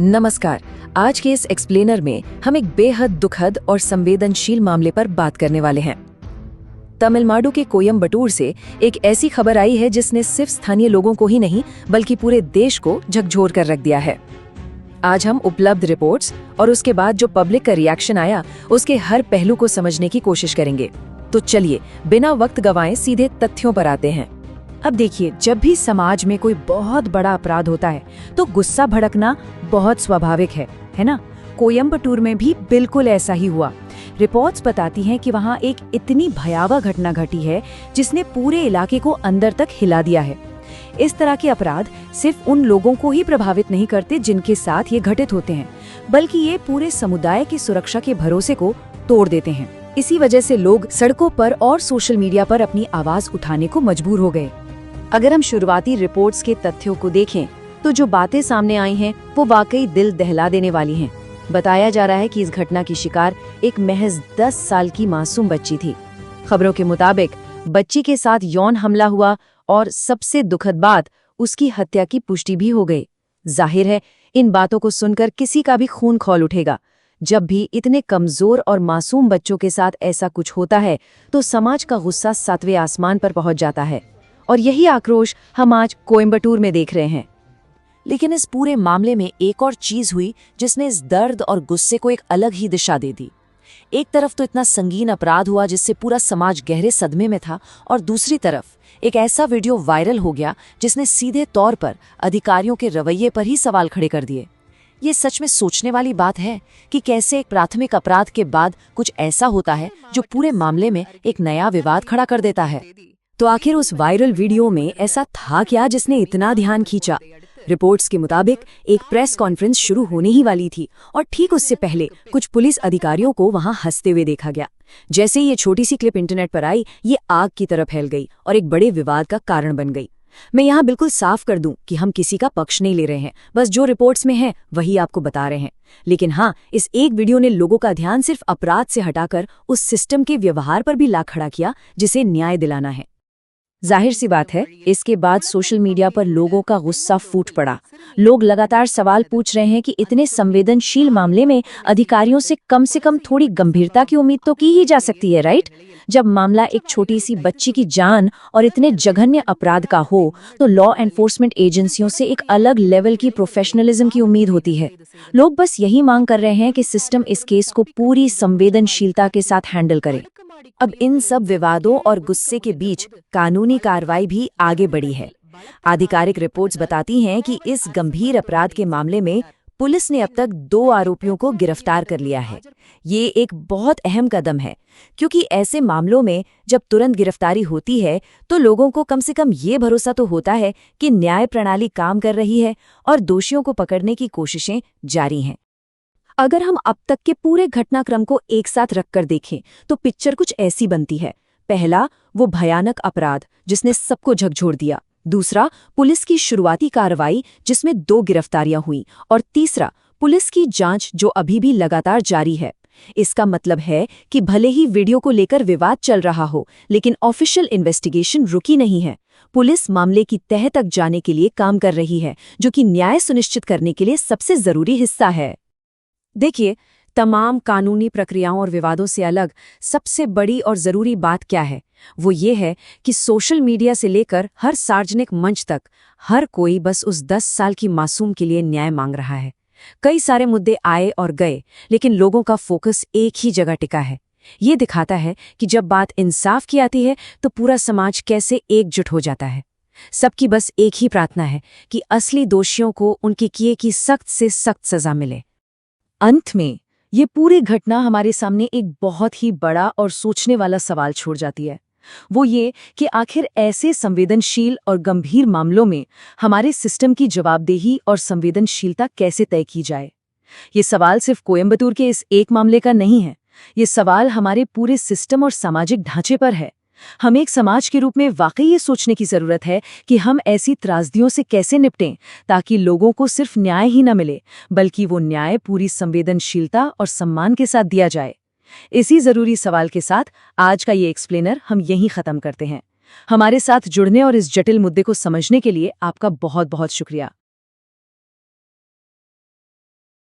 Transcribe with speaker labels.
Speaker 1: नमस्कार। आज के इस एक्सप्लेनर में हम एक बेहद दुखद और संवेदनशील मामले पर बात करने वाले हैं। तमिलनाडु के कोयम्बटूर से एक ऐसी खबर आई है जिसने सिर्फ स्थानीय लोगों को ही नहीं बल्कि पूरे देश को झकझोर कर रख दिया है। आज हम उपलब्ध रिपोर्ट्स और उसके बाद जो पब्लिक का रिएक्शन आया उसके हर पहलू को समझने की कोशिश करेंगे। तो चलिए बिना वक्त गंवाए सीधे तथ्यों पर आते हैं।
Speaker 2: अब देखिए, जब भी समाज में कोई बहुत बड़ा अपराध होता है तो गुस्सा भड़कना बहुत स्वाभाविक है ना। कोयम्बटूर में भी बिल्कुल ऐसा ही हुआ। रिपोर्ट्स बताती हैं कि वहां एक इतनी भयावह घटना घटी है जिसने पूरे इलाके को अंदर तक हिला दिया है। इस तरह के अपराध सिर्फ उन लोगों को ही प्रभावित नहीं करते जिनके साथ ये घटित होते हैं, बल्कि ये पूरे समुदाय की सुरक्षा के भरोसे को तोड़ देते हैं। इसी वजह से लोग सड़कों पर और सोशल मीडिया पर अपनी आवाज उठाने को मजबूर हो गए। अगर हम शुरुआती रिपोर्ट्स के तथ्यों को देखें तो जो बातें सामने आई हैं वो वाकई दिल दहला देने वाली हैं। बताया जा रहा है कि इस घटना की शिकार एक महज 10 साल की मासूम बच्ची थी। खबरों के मुताबिक बच्ची के साथ यौन हमला हुआ और सबसे दुखद बात, उसकी हत्या की पुष्टि भी हो गई। जाहिर है इन बातों को सुनकर किसी का भी खून खौल उठेगा। जब भी इतने कमजोर और मासूम बच्चों के साथ ऐसा कुछ होता है तो समाज का गुस्सा 7वें आसमान पर पहुंच जाता है, और यही आक्रोश हम आज कोयम्बटूर में देख रहे हैं।
Speaker 1: लेकिन इस पूरे मामले में एक और चीज हुई जिसने इस दर्द और गुस्से को एक अलग ही दिशा दे दी। एक तरफ तो इतना संगीन अपराध हुआ जिससे पूरा समाज गहरे सदमे में था, और दूसरी तरफ एक ऐसा वीडियो वायरल हो गया जिसने सीधे तौर पर अधिकारियों के रवैये पर ही सवाल खड़े कर दिए। ये सच में सोचने वाली बात है कि कैसे एक प्राथमिक अपराध के बाद कुछ ऐसा होता है जो पूरे मामले में एक नया विवाद खड़ा कर देता है। तो आखिर उस वायरल वीडियो में ऐसा था क्या जिसने इतना ध्यान खींचा? रिपोर्ट्स के मुताबिक एक प्रेस कॉन्फ्रेंस शुरू होने ही वाली थी और ठीक उससे पहले कुछ पुलिस अधिकारियों को वहां हंसते हुए देखा गया। जैसे ही ये छोटी सी क्लिप इंटरनेट पर आई, ये आग की तरह फैल गई और एक बड़े विवाद का कारण बन गई। मैं यहाँ बिल्कुल साफ कर दूं कि हम किसी का पक्ष नहीं ले रहे हैं, बस जो रिपोर्ट्स में है वही आपको बता रहे हैं। लेकिन हाँ, इस एक वीडियो ने लोगों का ध्यान सिर्फ अपराध से हटाकर उस सिस्टम के व्यवहार पर भी ला खड़ा किया जिसे न्याय दिलाना है। जाहिर सी बात है, इसके बाद सोशल मीडिया पर लोगों का गुस्सा फूट पड़ा। लोग लगातार सवाल पूछ रहे हैं कि इतने संवेदनशील मामले में अधिकारियों से कम थोड़ी गंभीरता की उम्मीद तो की ही जा सकती है, राइट? जब मामला एक छोटी सी बच्ची की जान और इतने जघन्य अपराध का हो तो लॉ एनफोर्समेंट एजेंसियों से एक अलग लेवल की प्रोफेशनलिज्म की उम्मीद होती है। लोग बस यही मांग कर रहे हैं कि सिस्टम इस केस को पूरी संवेदनशीलता के साथ हैंडल करे। अब इन सब विवादों और गुस्से के बीच कानूनी कार्रवाई भी आगे बढ़ी है। आधिकारिक रिपोर्ट्स बताती हैं कि इस गंभीर अपराध के मामले में पुलिस ने अब तक 2 आरोपियों को गिरफ्तार कर लिया है। ये एक बहुत अहम कदम है, क्योंकि ऐसे मामलों में जब तुरंत गिरफ्तारी होती है तो लोगों को कम से कम ये भरोसा तो होता है कि न्याय प्रणाली काम कर रही है और दोषियों को पकड़ने की कोशिशें जारी हैं। अगर हम अब तक के पूरे घटनाक्रम को एक साथ रखकर देखें तो पिक्चर कुछ ऐसी बनती है। पहला, वो भयानक अपराध जिसने सबको झकझोर दिया। दूसरा, पुलिस की शुरुआती कार्रवाई जिसमें 2 गिरफ्तारियां हुई। और तीसरा, पुलिस की जांच जो अभी भी लगातार जारी है। इसका मतलब है कि भले ही वीडियो को लेकर विवाद चल रहा हो, लेकिन ऑफिशियल इन्वेस्टिगेशन रुकी नहीं है। पुलिस मामले की तह तक जाने के लिए काम कर रही है, जो कि न्याय सुनिश्चित करने के लिए सबसे जरूरी हिस्सा है। देखिए, तमाम कानूनी प्रक्रियाओं और विवादों से अलग सबसे बड़ी और जरूरी बात क्या है? वो ये है कि सोशल मीडिया से लेकर हर सार्वजनिक मंच तक हर कोई बस उस 10 साल की मासूम के लिए न्याय मांग रहा है। कई सारे मुद्दे आए और गए, लेकिन लोगों का फोकस एक ही जगह टिका है। ये दिखाता है कि जब बात इंसाफ की आती है तो पूरा समाज कैसे एकजुट हो जाता है। सबकी बस एक ही प्रार्थना है कि असली दोषियों को उनके किए की सख्त से सख्त सजा मिले। अंत में ये पूरी घटना हमारे सामने एक बहुत ही बड़ा और सोचने वाला सवाल छोड़ जाती है। वो ये कि आखिर ऐसे संवेदनशील और गंभीर मामलों में हमारे सिस्टम की जवाबदेही और संवेदनशीलता कैसे तय की जाए। ये सवाल सिर्फ कोयम्बटूर के इस एक मामले का नहीं है। ये सवाल हमारे पूरे सिस्टम और सामाजिक ढांचे पर है। हम एक समाज के रूप में वाकई ये सोचने की जरूरत है कि हम ऐसी त्रासदियों से कैसे निपटें ताकि लोगों को सिर्फ न्याय ही न मिले, बल्कि वो न्याय पूरी संवेदनशीलता और सम्मान के साथ दिया जाए। इसी जरूरी सवाल के साथ आज का ये एक्सप्लेनर हम यहीं खत्म करते हैं। हमारे साथ जुड़ने और इस जटिल मुद्दे को समझने के लिए आपका बहुत बहुत शुक्रिया।